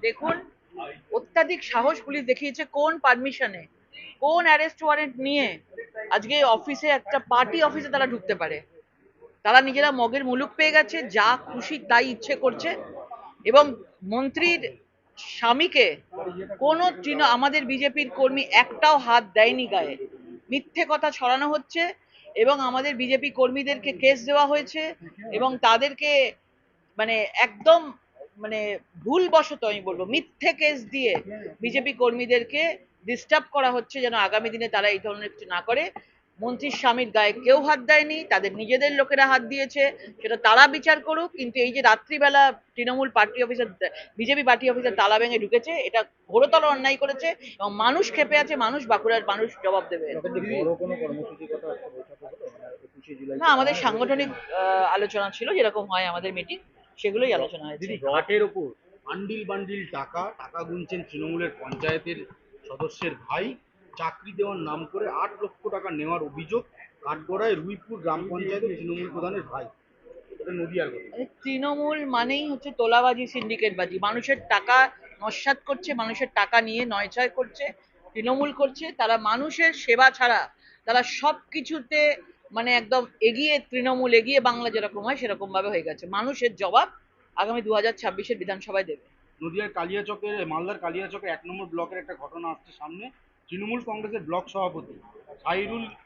দেখুন, অত্যাধিক সাহস পুলিশ দেখিয়েছে। কোন পারমিশনে, কোন অ্যারেস্ট ওয়ারেন্ট নিয়ে আজকে অফিসে, একটা পার্টি অফিসে তারা ঢুকতে পারে? তারা নিজেরা মগের মুলুক পেয়ে গেছে, যা খুশি তাই ইচ্ছে করছে। এবং মন্ত্রীর স্বামীকে কোনো আমাদের বিজেপির কর্মী একটাও হাত দেয়নি গায়ে। মিথ্যে কথা ছড়ানো হচ্ছে এবং আমাদের বিজেপি কর্মীদেরকে কেস দেওয়া হয়েছে এবং তাদেরকে মানে একদম মানে ভুলবশত আমি বলবো মিথ্যে কেস দিয়ে বিজেপি কর্মীদেরকে ডিস্টার্ব করা হচ্ছে যেন আগামী দিনে তারা এই ধরনের কিছু না করে। মন্ত্রীর স্বামীর গায়ে কেউ হাত দেয়নি, তাদের নিজেদের লোকেরা হাত দিয়েছে, সেটা তারা বিচার করুক। কিন্তু এই যে রাত্রিবেলা Trinamool party officer, BJP party officer তালা ভেঙে ঢুকেছে, এটা ঘোরতর অন্যায় করেছে এবং মানুষ ক্ষেপে আছে। মানুষ, বাঁকুড়ার মানুষ জবাব দেবে। না, আমাদের সাংগঠনিক আলোচনা ছিল, যেরকম হয় আমাদের মিটিং, সেগুলোই আলোচনা হয়েছে। ঘাটের ওপর বান্ডিল বান্ডিল টাকা টাকা গুনছেন তৃণমূলের পঞ্চায়েতের সদস্যের ভাই, চাকরি দেওয়ার নাম করে 8 লক্ষ টাকা নেওয়ার অভিযোগ কাঠগড়ায় রুইপুর গ্রাম পঞ্চায়েতের তৃণমূল প্রধানের ভাই। এটা নদীয়ার কথা। তৃণমূল মানেই হচ্ছে তোলাবাজি, সিন্ডিকেটবাজি। মানুষের টাকা নস্যাৎ করছে, মানুষের টাকা নিয়ে নয়ছয় করছে, তৃণমূল করছে। তারা মানুষের সেবা ছাড়া তারা সবকিছুতে মানে একদম এগিয়ে, তৃণমূল এগিয়ে বাংলা যেরকম হয় সেরকম ভাবে হয়ে গেছে। মানুষের জবাব আগামী 2026-এর বিধানসভায় দেবে। নদীয়ার কালিয়াচকের, মালদার কালিয়াচকের 1 নম্বর ব্লকের একটা ঘটনা আসছে সামনে। তৃণমূল কংগ্রেসের ব্লক সভাপতি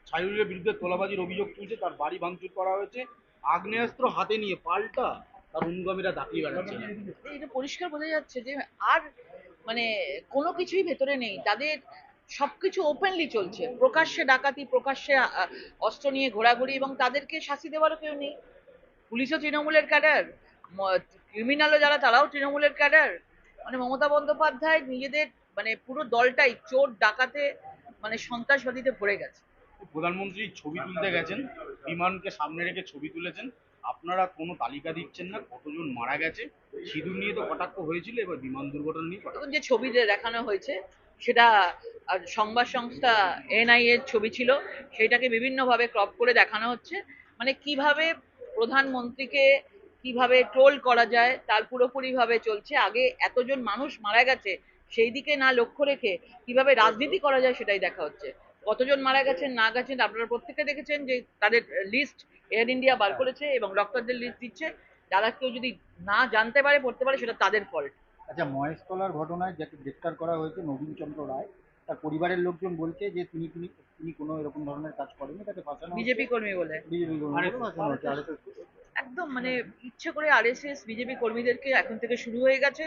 ছাইরুলের বিরুদ্ধে তোলাবাজির অভিযোগ তুলছে, তার বাড়ি ভাঙচুর করা হয়েছে, আগ্নেয়াস্ত্র হাতে নিয়ে পাল্টা তার অনুগামীরা দাপিয়ে বেড়াচ্ছে। এটা পরিষ্কার বোঝা যাচ্ছে যে আর মানে কোনো কিছুই ভেতরে নেই তাদের। সবকিছু ওপেনলি চলছে, প্রকাশ্যে ডাকাতি, প্রকাশ্যে অস্ত্র নিয়ে ঘোরাঘুরি, এবং তাদেরকে শাস্তি দেওয়ারও কেউ নেই। পুলিশও তৃণমূলের ক্যাডার, ক্রিমিনালও যারা তারাও তৃণমূলের ক্যাডার। মানে মমতা বন্দ্যোপাধ্যায় নিজেদের মানে পুরো দলটাই চোর ডাকাতে মানে সন্ত্রাসবাদীতে ভরে গেছে। প্রধানমন্ত্রী ছবি তুলতে গেছেন, বিমানকে সামনে রেখে ছবি তুলেছেন, আপনারা কোনো তালিকা দিচ্ছেন না কতজন মারা গেছে। সিঁদুর নিয়ে তো কটাক্ষ হয়েছিল, এবার বিমান দুর্ঘটনা নিয়ে কটাক্ষ। এখন যে ছবি দেখানো হয়েছে সেটা সংবাদ সংস্থা এনআই এর ছবি ছিল, সেটাকে বিভিন্নভাবে ক্রপ করে দেখানো হচ্ছে। মানে কিভাবে প্রধানমন্ত্রীকে কিভাবে ট্রোল করা যায় তার পুরোপুরি ভাবে চলছে। আগে এতজন মানুষ মারা গেছে সেই দিকে না লক্ষ্য রেখে কিভাবে রাজনীতি করা যায় সেটাই দেখা হচ্ছে। কতজন মারা গেছেন না গেছেন আপনারা প্রত্যেকে দেখেছেন যে তাদের লিস্ট এয়ার ইন্ডিয়া বার করেছে এবং ডক্টরদের লিস্ট দিচ্ছে। যারা কেউ যদি না জানতে পারে, পড়তে পারে, সেটা তাদের ফল্ট। আচ্ছা, মহেশতলার ঘটনায় যাকে গ্রেফতার করা হয়েছে নবীন চন্দ্র রায়, তার পরিবারের লোকজন বলছে যে তিনি তিনি তিনি কোনো এরকম ধরনের কাজ করেনি, তাকে ফাঁসানো হচ্ছে। বিজেপি কর্মী বলে বিজেপি ফাঁসানো হচ্ছে RSS। একদম মানে ইচ্ছে করে আরএসএস বিজেপি কর্মীদেরকে এখন থেকে শুরু হয়ে গেছে।